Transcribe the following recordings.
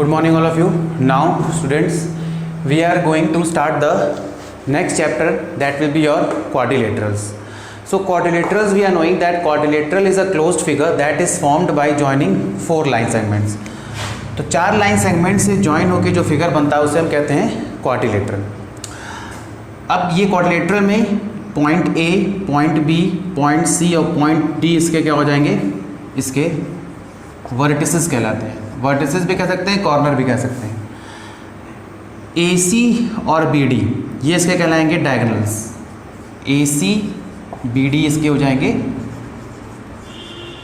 Good morning all of you. Now students, we are going to start the next chapter, that will be your quadrilaterals. So quadrilaterals, we are knowing that quadrilateral is a closed figure that is formed by joining four line segments. तो चार line segment से join होकर जो figure बनता है उसे हम कहते हैं क्वाड्रिलेटरल. अब ये क्वाड्रिलेटरल में point A, point B, point C और पॉइंट डी इसके क्या हो जाएंगे, इसके वर्टिसेस कहलाते हैं. वर्टिसेस भी कह सकते हैं, कॉर्नर भी कह सकते हैं. ए सी और बी डी ये इसके कहलाएंगे diagonals. A C B D इसके हो जाएंगे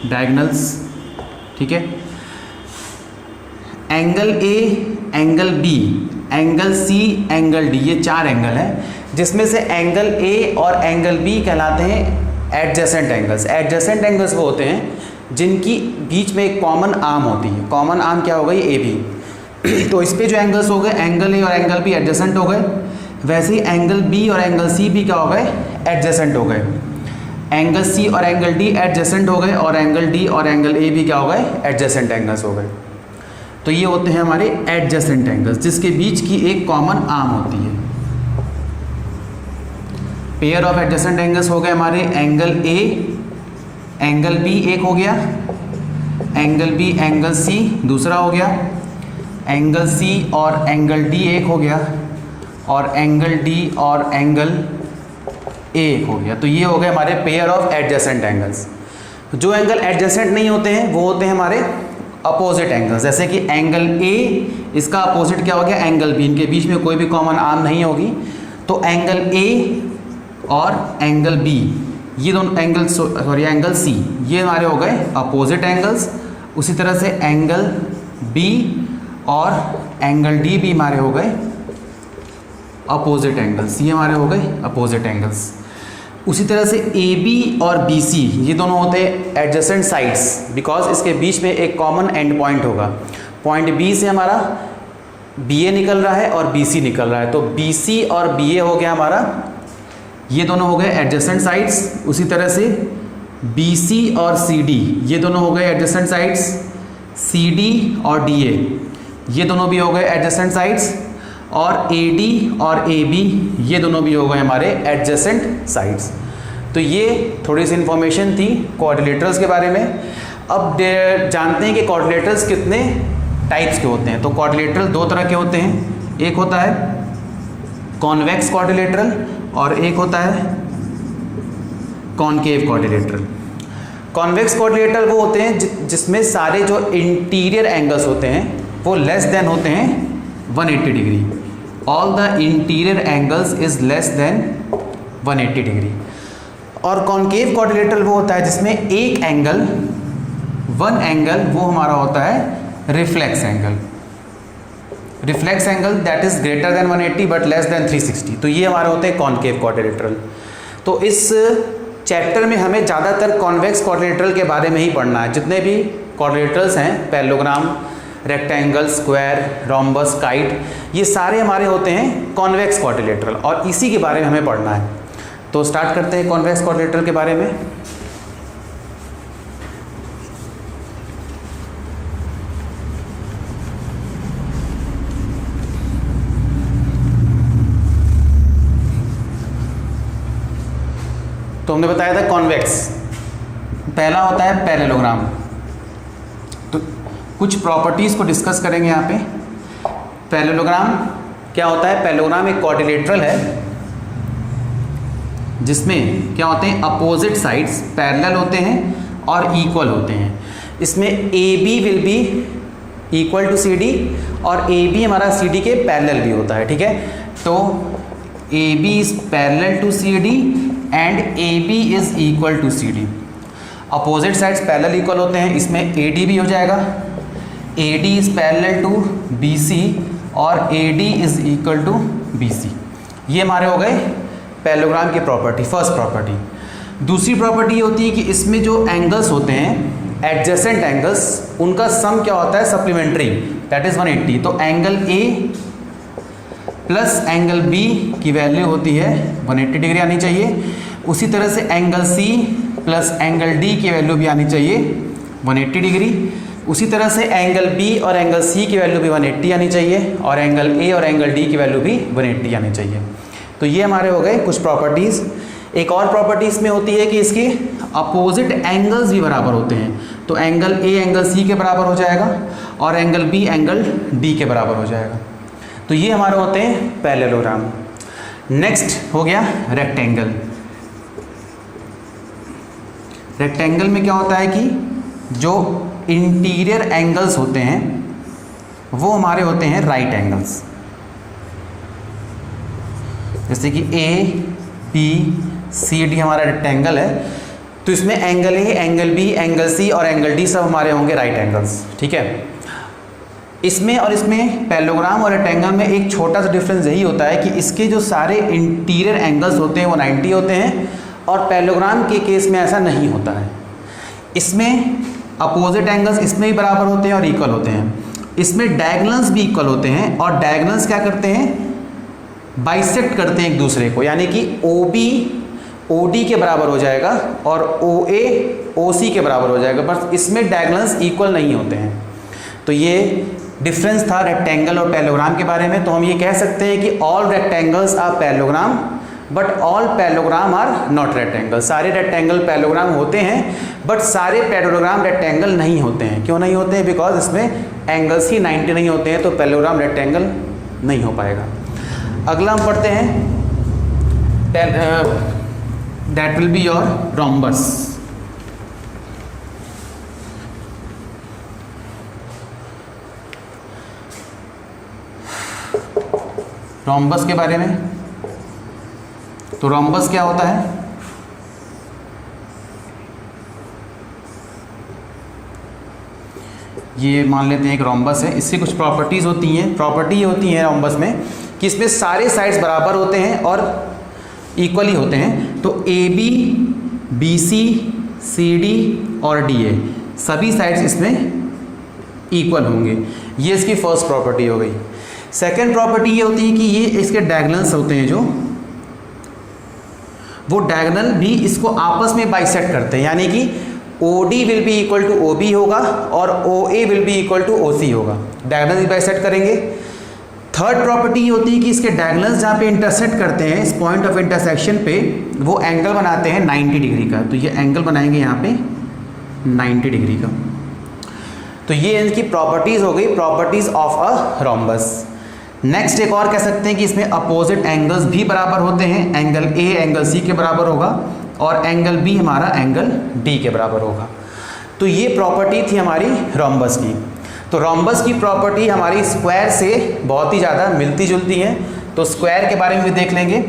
डायगोनल्स. ठीक है. Angle A, angle B, angle C, angle D, ये चार एंगल हैं जिसमें से एंगल ए और एंगल बी कहलाते हैं एडजेसेंट एंगल्स. एडजेसेंट एंगल्स वो होते हैं जिनकी बीच में एक कॉमन आर्म होती है. कॉमन आर्म क्या हो गई, ए बी. तो इस पे जो एंगल्स हो गए, एंगल ए और एंगल बी एडजेसेंट हो गए. वैसे ही एंगल बी और एंगल सी भी क्या हो गए, एडजेसेंट हो गए. एंगल सी और एंगल डी एडजेसेंट हो गए और एंगल डी और एंगल ए भी क्या हो गए, एडजेसेंट एंगल्स हो गए. तो ये होते हैं हमारे एडजेसेंट एंगल्स जिसके बीच की एक कॉमन आर्म होती है. पेयर ऑफ एडजेसेंट एंगल्स हो गए हमारे एंगल ए, एंगल बी एक हो गया, एंगल बी एंगल सी दूसरा हो गया, एंगल सी और एंगल डी एक हो गया और एंगल डी और एंगल ए एक हो गया. तो ये हो गए हमारे पेयर ऑफ एडजेसेंट एंगल्स. जो एंगल एडजेसेंट नहीं होते हैं वो होते हैं हमारे अपोजिट एंगल्स. जैसे कि एंगल ए, इसका अपोजिट क्या हो गया, एंगल बी. इनके बीच में कोई भी कॉमन आर्म नहीं होगी. तो एंगल ए और एंगल बी ये दोनों एंगल, सॉरी एंगल सी, ये हमारे हो गए अपोजिट एंगल्स. उसी तरह से एंगल बी और एंगल डी भी हमारे हो गए अपोजिट एंगल्स. ये हमारे हो गए अपोजिट एंगल्स. उसी तरह से ए बी और बी सी ये दोनों होते हैं एडजेसेंट साइड्स, बिकॉज इसके बीच में एक कॉमन एंड पॉइंट होगा. पॉइंट बी से हमारा बी ए निकल रहा है और बी सी निकल रहा है. तो बी सी और बी ए हो गया हमारा, ये दोनों हो गए एडजेसेंट साइड्स. उसी तरह से बी सी और सी डी ये दोनों हो गए एडजेसेंट साइड्स. सी डी और डी ए ये दोनों भी हो गए एडजेसेंट साइड्स. और ए डी और ए बी ये दोनों भी हो गए हमारे एडजेसेंट साइड्स. तो ये थोड़ी सी इन्फॉर्मेशन थी क्वाड्रिलेटरल्स के बारे में. अब जानते हैं कि क्वाड्रिलेटरल्स कितने टाइप्स के होते हैं. तो क्वाड्रिलेटरल दो तरह के होते हैं. एक होता है कॉन्वेक्स क्वाड्रिलेटरल और एक होता है कॉनकेव क्वाड्रिलेटरल. कॉन्वेक्स क्वाड्रिलेटरल वो होते हैं जिसमें सारे जो इंटीरियर एंगल्स होते हैं वो लेस देन होते हैं 180 degree. All the interior angles is less than 180 degree. और कॉनकेव क्वाड्रिलेटरल वो होता है जिसमें एक एंगल, वन एंगल वो हमारा होता है reflex angle. Reflex angle that is greater than 180 but less than 360. तो ये हमारे होते हैं कॉनकेव क्वाड्रिलेटरल. तो इस चैप्टर में हमें ज़्यादातर कॉन्वेक्स क्वाड्रिलेटरल के बारे में ही पढ़ना है. जितने भी क्वाड्रिलेटरल्स हैं, parallelogram, rectangle, square, rhombus, kite, ये सारे हमारे होते हैं कॉन्वेक्स क्वाड्रिलेटरल और इसी के बारे में हमें पढ़ना है. तो स्टार्ट करते हैं कॉन्वेक्स क्वाड्रिलेटरल के बारे में. तो हमने बताया था कॉन्वेक्स. पहला होता है पैरेललोग्राम. तो कुछ प्रॉपर्टीज़ को डिस्कस करेंगे यहाँ पे. पैरेललोग्राम क्या होता है, पैरेललोग्राम एक क्वाड्रिलेटरल है जिसमें क्या होते हैं अपोजिट साइड्स पैरेलल होते हैं और इक्वल होते हैं. इसमें A B will be equal to C D और ए बी हमारा सी डी के पैरेलल भी होता है. ठीक है. तो A B is parallel to C D and A B is equal to C D. Opposite sides parallel equal होते हैं. इसमें ए डी भी हो जाएगा. A D is parallel to B C और A D is equal to B C. ये हमारे हो गए पैरेललोग्राम की प्रॉपर्टी, फर्स्ट प्रॉपर्टी. दूसरी प्रॉपर्टी होती है कि इसमें जो एंगल्स होते हैं एडजेसेंट एंगल्स, उनका सम क्या होता है, सप्लीमेंट्री, दैट इज 180. तो angle A plus angle B की वैल्यू होती है 180 डिग्री आनी चाहिए. उसी तरह से angle C plus angle D की वैल्यू भी आनी चाहिए 180 डिग्री. उसी तरह से एंगल बी और एंगल सी की वैल्यू भी 180 आनी चाहिए और एंगल ए और एंगल डी की वैल्यू भी 180 आनी चाहिए। तो ये हमारे हो गए कुछ प्रॉपर्टीज़। एक और प्रॉपर्टीज़ में होती है कि इसके अपोजिट एंगल्स भी बराबर होते हैं, तो एंगल ए एंगल सी के बराबर हो जाएगा और एंगल बी एंगल डी के बराबर हो जाएगा। तो ये हमारे होते हैं पैरेललोग्राम। नेक्स्ट हो गया रेक्टेंगल। रेक्टेंगल में क्या होता है कि जो इंटीरियर एंगल्स होते हैं वो हमारे होते हैं राइट एंगल्स, जैसे कि ए बी सी डी हमारा रेक्टेंगल है, तो इसमें angle A angle B angle C और एंगल डी सब हमारे होंगे राइट एंगल्स। ठीक है, इसमें और इसमें पैरेललोग्राम और रेक्टेंगल में एक छोटा सा डिफरेंस यही होता है कि इसके जो सारे इंटीरियर एंगल्स होते हैं वो 90 होते हैं और पैरेललोग्राम के केस में ऐसा नहीं होता है। इसमें अपोजिट एंगल्स इसमें भी बराबर होते हैं और इक्वल होते हैं, इसमें डायगोनल्स भी इक्वल होते हैं और डायगोनल्स क्या करते हैं, बाइसेक्ट करते हैं एक दूसरे को, यानी कि OB OD के बराबर हो जाएगा और OA OC के बराबर हो जाएगा, बस इसमें डायगोनल्स इक्वल नहीं होते हैं। तो ये डिफरेंस था रेक्टेंगल और पैरेललोग्राम के बारे में। तो हम ये कह सकते हैं कि all rectangles are parallelogram but all parallelogram are not rectangle. सारे रेक्टेंगल पैरेललोग्राम होते हैं बट सारे पैरेललोग्राम रेक्टेंगल नहीं होते हैं। क्यों नहीं होते हैं? बिकॉज इसमें एंगल्स ही 90 नहीं होते हैं, तो पैरेललोग्राम रेक्टेंगल नहीं हो पाएगा। अगला हम पढ़ते हैं that will be your rhombus. Rhombus के बारे में, तो रोम्बस क्या होता है? ये मान लेते हैं एक रोम्बस है, इससे कुछ प्रॉपर्टीज़ होती हैं। प्रॉपर्टी ये होती है रोम्बस में कि इसमें सारे साइड्स बराबर होते हैं और इक्वली होते हैं। तो AB BC CD और DA सभी साइड्स इसमें इक्वल होंगे। ये इसकी फर्स्ट प्रॉपर्टी हो गई। सेकेंड प्रॉपर्टी ये होती है कि ये इसके डायगोनल्स होते हैं, जो वो डायगोनल भी इसको आपस में बाइसेक्ट करते हैं, यानी कि OD will be equal to OB होगा और OA will be equal to OC होगा। डायगोनल भी बाइसेक्ट करेंगे। थर्ड प्रॉपर्टी ये होती है कि इसके डायगोनल्स जहाँ पे इंटरसेक्ट करते हैं, इस पॉइंट ऑफ इंटरसेक्शन पे वो एंगल बनाते हैं 90 डिग्री का। तो ये एंगल बनाएंगे यहाँ पे 90 डिग्री का। तो ये इनकी प्रॉपर्टीज़ हो गई, properties of a rhombus. Next एक और कह सकते हैं कि इसमें अपोजिट एंगल्स भी बराबर होते हैं। एंगल A एंगल C के बराबर होगा और एंगल B हमारा एंगल D के बराबर होगा। तो ये प्रॉपर्टी थी हमारी रोम्बस की। तो रोम्बस की प्रॉपर्टी हमारी स्क्वायर से बहुत ही ज़्यादा मिलती जुलती है। तो स्क्वायर के बारे में भी देख लेंगे।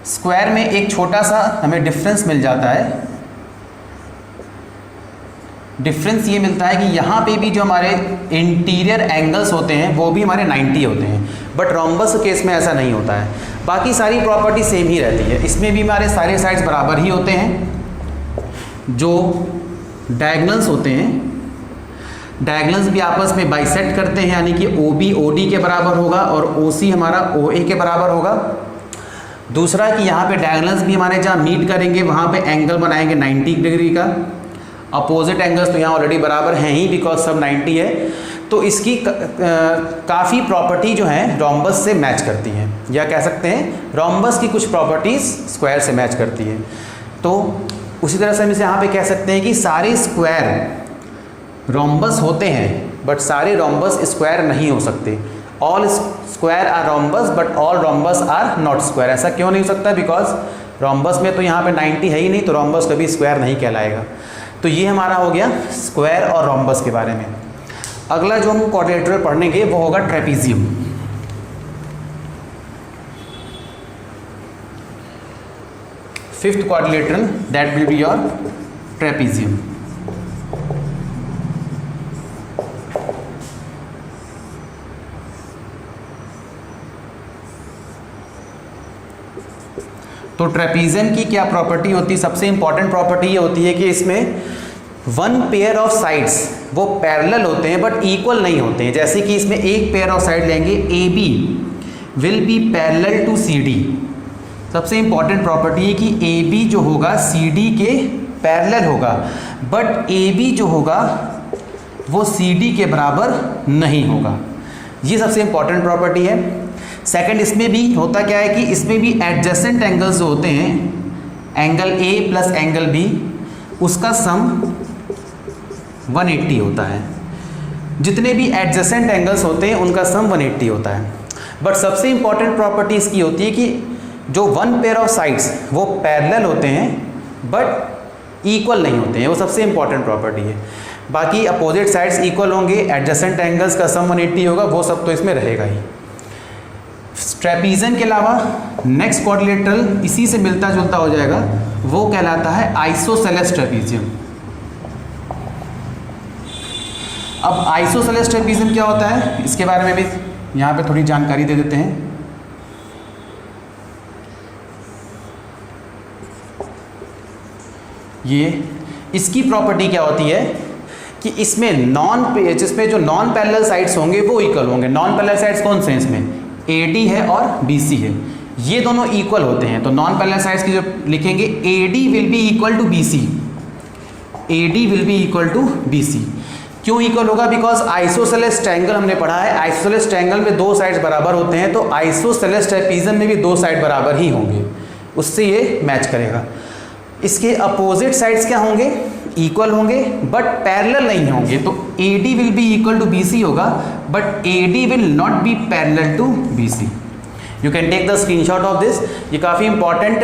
स्क्वायर में एक छोटा सा हमें डिफरेंस मिल जाता है। डिफरेंस ये मिलता है कि यहाँ पे भी जो हमारे इंटीरियर एंगल्स होते हैं वो भी हमारे 90 होते हैं, बट रोम्बस के केस में ऐसा नहीं होता है। बाकी सारी प्रॉपर्टी सेम ही रहती है। इसमें भी हमारे सारे साइड्स बराबर ही होते हैं। जो डायगोनल्स होते हैं, डायगोनल्स भी आपस में बाइसेक्ट करते हैं, यानी कि OB OD के बराबर होगा और OC हमारा OA के बराबर होगा। दूसरा कि यहाँ पे डायगोनल्स भी हमारे जहाँ मीट करेंगे वहाँ पे एंगल बनाएंगे 90 डिग्री का। अपोजिट एंगल्स तो यहाँ ऑलरेडी बराबर हैं ही, बिकॉज सब 90 है। तो इसकी काफ़ी प्रॉपर्टी जो है रोम्बस से मैच करती हैं, या कह सकते हैं रोम्बस की कुछ प्रॉपर्टीज़ स्क्वायर से मैच करती है। तो उसी तरह से हम इसे यहाँ पे कह सकते हैं कि सारे स्क्वायर रोम्बस होते हैं बट सारे रोम्बस स्क्वायर नहीं हो सकते। All square are rhombus but all rhombus are not square. ऐसा क्यों नहीं हो सकता? बिकॉज रोम्बस में तो यहाँ पे 90 है ही नहीं, तो रोम्बस कभी स्क्वायर नहीं कहलाएगा। तो ये हमारा हो गया स्क्वायर और रोम्बस के बारे में। अगला जो हम क्वाड्रिलेटरल पढ़नेंगे वो होगा trapezium. Fifth quadrilateral that will be your trapezium. तो ट्रेपीजियम की क्या प्रॉपर्टी होती है? सबसे इंपॉर्टेंट प्रॉपर्टी ये होती है कि इसमें वन पेयर ऑफ साइड्स वो पैरेलल होते हैं बट इक्वल नहीं होते हैं। जैसे कि इसमें एक पेयर ऑफ साइड लेंगे, AB will be parallel to CD। सबसे इंपॉर्टेंट प्रॉपर्टी है कि AB जो होगा CD के पैरेलल होगा, बट ए बी जो होगा वो सी डी के बराबर नहीं होगा। ये सबसे इंपॉर्टेंट प्रॉपर्टी है। सेकंड, इसमें भी होता क्या है कि इसमें भी एडजेसेंट एंगल्स जो होते हैं, angle A plus angle B, उसका सम 180 होता है। जितने भी एडजेसेंट एंगल्स होते हैं उनका सम 180 होता है। बट सबसे इंपॉर्टेंट प्रॉपर्टी इसकी होती है कि जो वन पेयर ऑफ साइड्स वो पैरेलल होते हैं बट इक्वल नहीं होते हैं, वो सबसे इंपॉर्टेंट प्रॉपर्टी है। बाकी अपोजिट साइड्स इक्वल होंगे, एडजेसेंट एंगल्स का सम 180 होगा, वो सब तो इसमें रहेगा ही। ट्रेपीजियम के अलावा नेक्स्ट क्वाड्रिलेटरल इसी से मिलता जुलता हो जाएगा, वो कहलाता है आइसोसेलेस ट्रेपीजियम। अब आइसोसेलेस ट्रेपीजियम क्या होता है, इसके बारे में भी यहाँ पे थोड़ी जानकारी दे देते हैं। ये इसकी प्रॉपर्टी क्या होती है कि इसमें जिसमें जो नॉन पैरेलल साइड्स होंगे वो इक्वल होंगे। नॉन पैरेलल साइड्स कौन से हैं इसमें, AD है और BC है, ये दोनों इक्वल होते हैं। तो नॉन पैरेलल साइड्स की जो लिखेंगे AD will be equal to BC, AD will be equal to BC। क्यों इक्वल होगा, बिकॉज आइसोसेलेस ट्रायंगल हमने पढ़ा है, आइसोसेलेस ट्रायंगल में दो साइड्स बराबर होते हैं, तो आइसोसेलेस ट्रेपीजियम में भी दो साइड बराबर ही होंगे, उससे ये मैच करेगा। इसके अपोजिट साइड्स क्या होंगे, इक्वल होंगे बट पैरेलल नहीं होंगे। तो AD will be equal to BC होगा, but AD will not be parallel to BC। You can take the screenshot of this. ये काफ़ी इंपॉर्टेंट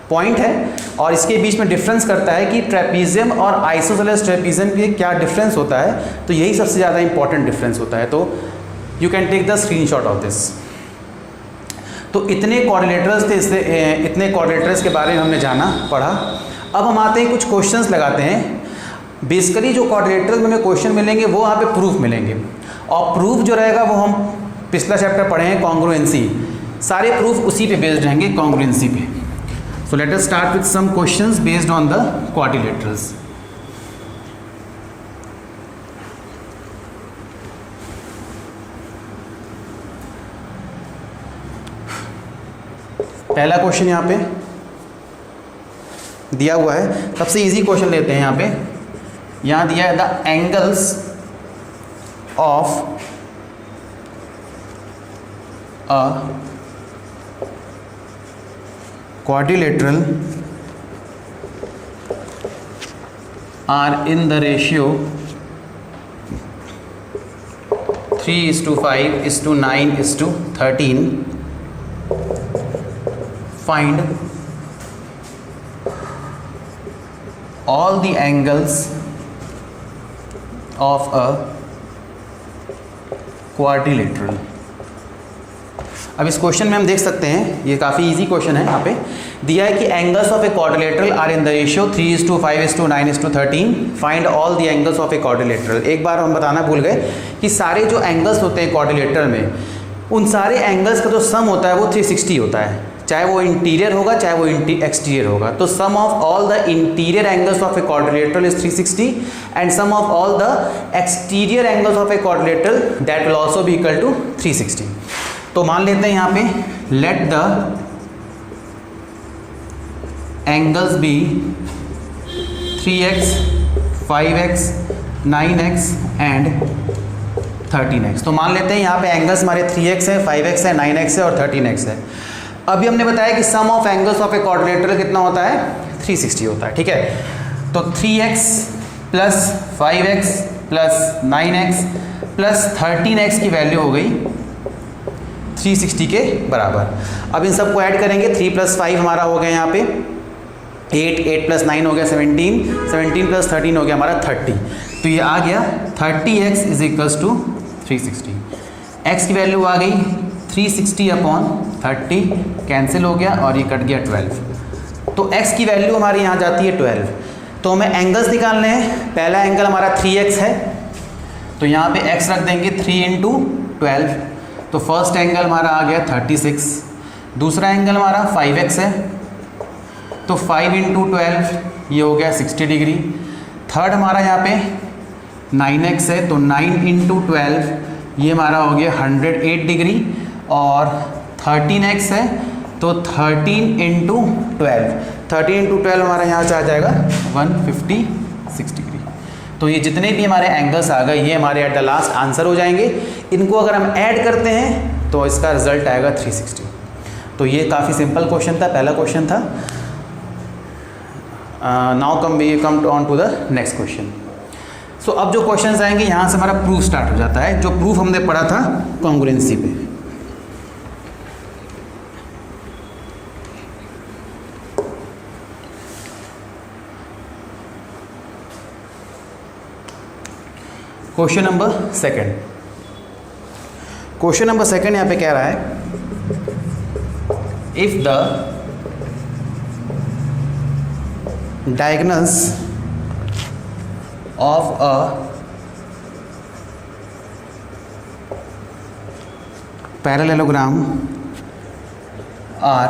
पॉइंट है और इसके बीच में डिफरेंस करता है कि ट्रेपीजियम और आइसोसेलेस ट्रेपीजियम के क्या डिफरेंस होता है, तो यही सबसे ज़्यादा इंपॉर्टेंट डिफरेंस होता है। तो you can take the screenshot of this. तो इतने क्वाड्रिलेटरल्स थे, इससे इतने क्वाड्रिलेटरल्स के बारे में हमने जाना पढ़ा। अब हम आते हैं कुछ क्वेश्चंस लगाते हैं। बेसिकली जो क्वाड्रिलेटरल में हमें क्वेश्चन मिलेंगे वो यहाँ पे प्रूफ मिलेंगे, और प्रूफ जो रहेगा वो हम पिछला चैप्टर पढ़े हैं कॉन्ग्रुएंसी, सारे प्रूफ उसी पे बेस्ड रहेंगे, कॉन्ग्रुएंसी पे। So let us start with some questions based on the quadrilaterals. पहला क्वेश्चन यहाँ पे दिया हुआ है, सबसे इजी क्वेश्चन लेते हैं। यहाँ दिया है the angles of a quadrilateral are in the ratio 3:5:9:13. Find all the angles of a quadrilateral. अब इस क्वेश्चन में हम देख सकते हैं, ये काफ़ी इजी क्वेश्चन है। यहाँ पे दिया है कि angles of a quadrilateral are in the ratio 3:5:9:13. Find all the angles of a quadrilateral. एक बार हम बताना भूल गए कि सारे जो एंगल्स होते हैं क्वाड्रिलेटरल में, उन सारे एंगल्स का जो सम होता है वो 360 होता है, चाहे वो इंटीरियर होगा चाहे वो एक्सटीरियर होगा। तो sum of all the interior angles of a quadrilateral is 360 and sum of all the exterior angles of a quadrilateral that will also be equal to 360। तो मान लेते हैं यहाँ पे let the angles be 3x, 5x, 9x and 13x। तो मान लेते हैं यहाँ पे एंगल्स हमारे 3x है, 5x है, 9x है और 13x है। अभी हमने बताया कि sum of angles of a quadrilateral कितना होता है, 360 होता है, ठीक है। तो 3x plus 5x plus 9x plus 13x की वैल्यू हो गई 360 के बराबर। अब इन सबको ऐड करेंगे, 3 + 5 हमारा हो गया यहाँ पे 8, 8 + 9 हो गया 17, 17 + 13 हो गया हमारा 30। तो ये आ गया 30x is equals to 360। x की वैल्यू आ गई 360/30, कैंसिल हो गया और ये कट गया 12। तो x की वैल्यू हमारी यहाँ जाती है 12। तो हमें एंगल्स निकालने हैं। पहला एंगल हमारा 3x है, तो यहाँ पे x रख देंगे 3 × 12। तो फर्स्ट एंगल हमारा आ गया 36। दूसरा एंगल हमारा 5x है, तो 5 × 12 ये हो गया 60 डिग्री। थर्ड हमारा यहाँ पे 9x है, तो 9 × 12 ये हमारा हो गया 108 डिग्री। और 13x है, तो 13 इंटू 12 हमारा यहाँ से आ जाएगा 156 डिग्री। तो ये जितने भी हमारे एंगल्स आ गए ये हमारे एट द लास्ट आंसर हो जाएंगे। इनको अगर हम ऐड करते हैं तो इसका रिजल्ट आएगा 360। तो ये काफ़ी सिंपल क्वेश्चन था, पहला क्वेश्चन था। Now come on to the next question. So अब जो क्वेश्चंस आएंगे यहाँ से हमारा प्रूफ स्टार्ट हो जाता है, जो प्रूफ हमने पढ़ा था कॉन्ग्रुएंसी पे। क्वेश्चन नंबर सेकंड यहाँ पे कह रहा है if the diagonals of a parallelogram are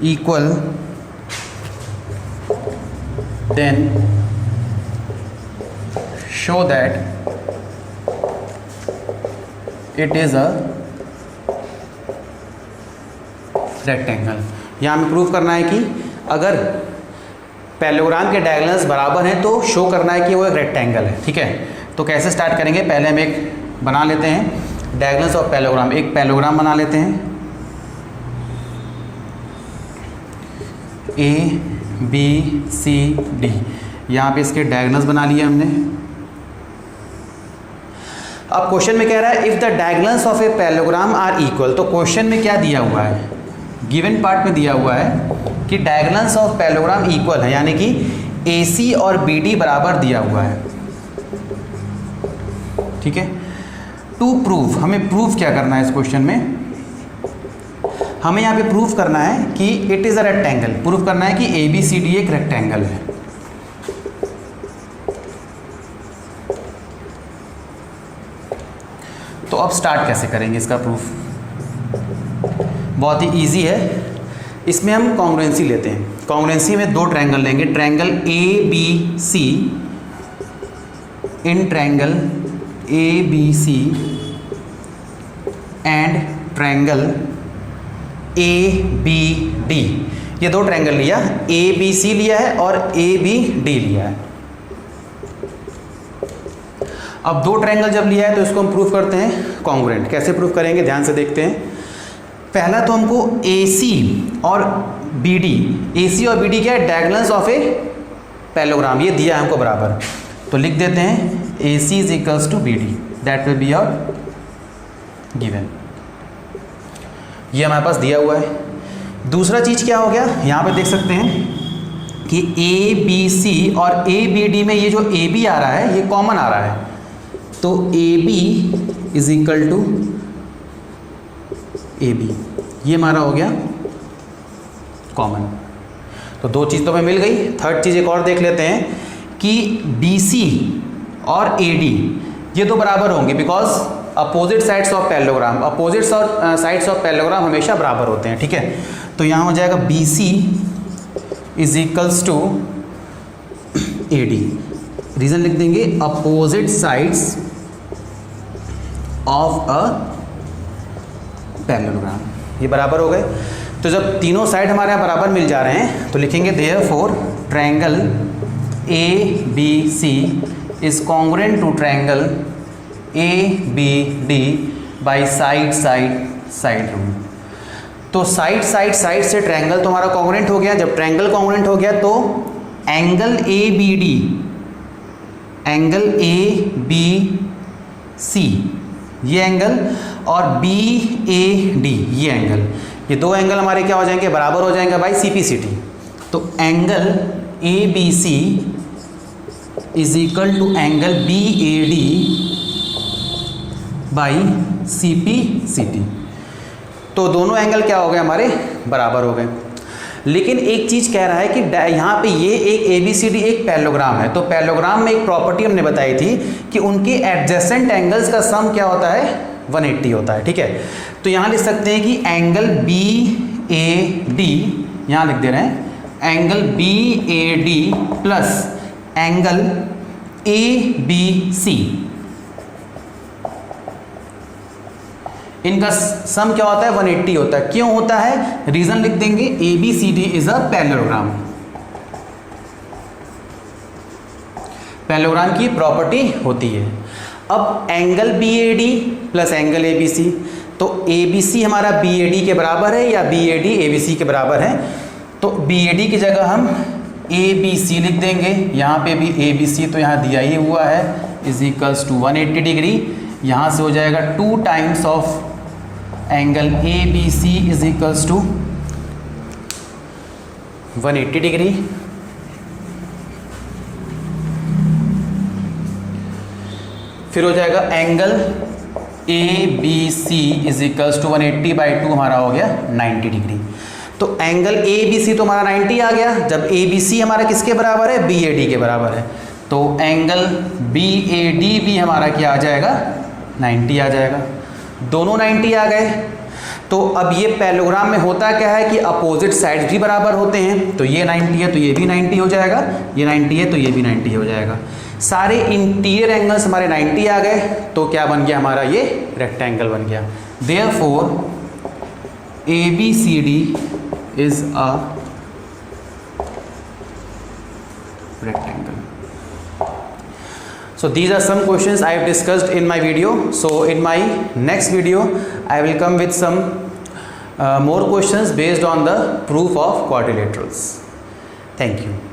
equal then show that it is a rectangle। यहाँ हमें प्रूव करना है कि अगर पैरेललोग्राम के डायगोनल्स बराबर हैं तो शो करना है कि वो एक रेक्टेंगल है। ठीक है, तो कैसे स्टार्ट करेंगे, पहले हम एक बना लेते हैं डायगोनल्स ऑफ पैरेललोग्राम। एक पैरेललोग्राम बना लेते हैं, ABCD। यहाँ पे इसके डायगोनल्स बना लिए हमने। अब क्वेश्चन में कह रहा है if the diagonals of a parallelogram are equal. तो क्वेश्चन में क्या दिया हुआ है, गिवन पार्ट में दिया हुआ है कि डायगोनल्स ऑफ पैरेललोग्राम इक्वल है, यानी कि AC और BD बराबर दिया हुआ है। ठीक है, टू प्रूव, हमें प्रूव क्या करना है इस क्वेश्चन में, हमें यहाँ पे प्रूव करना है कि it is a rectangle. Prove करना है कि ABCD एक रेक्टेंगल है। तो अब स्टार्ट कैसे करेंगे इसका प्रूफ, बहुत ही इजी है। इसमें हम कॉन्ग्रुएंसी लेते हैं। कॉन्ग्रुएंसी में दो ट्रायंगल लेंगे, triangle ABC in triangle ABC and triangle ABD। ये दो ट्रायंगल लिया, ABC लिया है और ABD लिया है। अब दो ट्रायंगल जब लिया है तो इसको हम प्रूफ करते हैं कॉन्ग्रुएंट। कैसे प्रूफ करेंगे ध्यान से देखते हैं। पहला तो हमको AC और BD क्या है, डायगोनल्स ऑफ ए पैरेललोग्राम, ये दिया है हमको बराबर। तो लिख देते हैं AC is equals to BD, that will be our given. ये हमारे पास दिया हुआ है। दूसरा चीज़ क्या हो गया, यहाँ पे देख सकते हैं कि ABC और ABD में ये जो AB आ रहा है ये कॉमन आ रहा है। तो AB is equal to AB, ये हमारा हो गया कॉमन। तो दो चीज़ तो हमें मिल गई। थर्ड चीज़ एक और देख लेते हैं कि BC और AD ये तो बराबर होंगे, because opposite sides of parallelogram, opposite sides of parallelogram हमेशा बराबर होते हैं। ठीक है, तो यहाँ हो जाएगा BC is equals to AD। Reason लिख देंगे opposite sides of a parallelogram, ये बराबर हो गए। तो जब तीनों साइड हमारे यहाँ बराबर मिल जा रहे हैं तो लिखेंगे therefore triangle ABC is congruent to triangle ABD by side rule. तो साइड से ट्रायंगल तो हमारा कॉन्ग्रुएंट हो गया। जब ट्रायंगल कॉन्ग्रुएंट हो गया तो एंगल ABC ये एंगल और BAD ये एंगल, ये दो एंगल हमारे क्या हो जाएंगे, बराबर हो जाएंगे बाई CPCT। तो angle ABC is equal to angle BAD by CPCT। तो दोनों एंगल क्या हो गए हमारे, बराबर हो गए। लेकिन एक चीज़ कह रहा है कि यहाँ पे ये एक ABCD एक पैरेललोग्राम है। तो पैरेललोग्राम में एक प्रॉपर्टी हमने बताई थी कि उनके एडजेसेंट एंगल्स का सम क्या होता है, 180 होता है। ठीक है, तो यहाँ लिख सकते हैं कि एंगल BAD, यहाँ लिख दे रहे हैं angle BAD plus angle ABC इनका सम क्या होता है 180 होता है। क्यों होता है, रीजन लिख देंगे, ABCD is a parallelogram. Parallelogram की प्रॉपर्टी होती है। अब angle BAD plus angle ABC, तो ABC हमारा BAD के बराबर है या BAD ABC के बराबर है, तो BAD की जगह हम ABC लिख देंगे। यहाँ पे भी ABC तो यहाँ दिया ही हुआ है, इज इक्वल्स टू 180 डिग्री। यहाँ से हो जाएगा 2 times of angle ABC is equals to 180 degree. फिर हो जाएगा angle ABC is equals to 180 by 2 हमारा हो गया 90 डिग्री। तो एंगल ABC तो हमारा 90 आ गया, जब ABC हमारा किसके बराबर है, BAD के बराबर है, तो एंगल BAD भी हमारा क्या आ जाएगा, 90 आ जाएगा। दोनों 90 आ गए। तो अब ये पैरेललोग्राम में होता क्या है कि अपोजिट साइड्स भी बराबर होते हैं, तो ये 90 है तो ये भी 90 हो जाएगा, ये 90 है तो ये भी 90 हो जाएगा। सारे इंटीरियर एंगल्स हमारे 90 आ गए, तो क्या बन गया हमारा, ये रेक्टेंगल बन गया। Therefore ABCD is a rectangle. So these are some questions I have discussed in my video. So in my next video I will come with some more questions based on the proof of quadrilaterals. Thank you.